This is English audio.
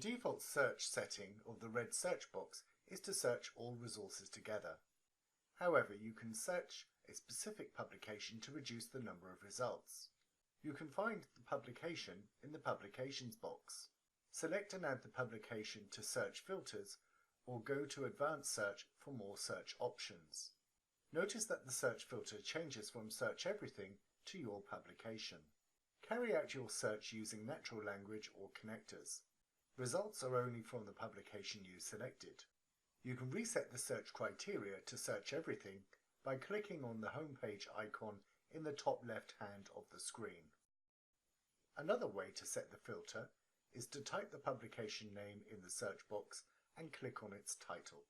default search setting of the red search box is to search all resources together. However, you can search a specific publication to reduce the number of results. You can find the publication in the Publications box. Select and add the publication to search filters or go to Advanced Search for more search options. Notice that the search filter changes from Search Everything to Your Publication. Carry out your search using natural language or connectors. Results are only from the publication you selected. You can reset the search criteria to Search Everything by clicking on the homepage icon in the top left hand of the screen. Another way to set the filter is to type the publication name in the search box and click on its title.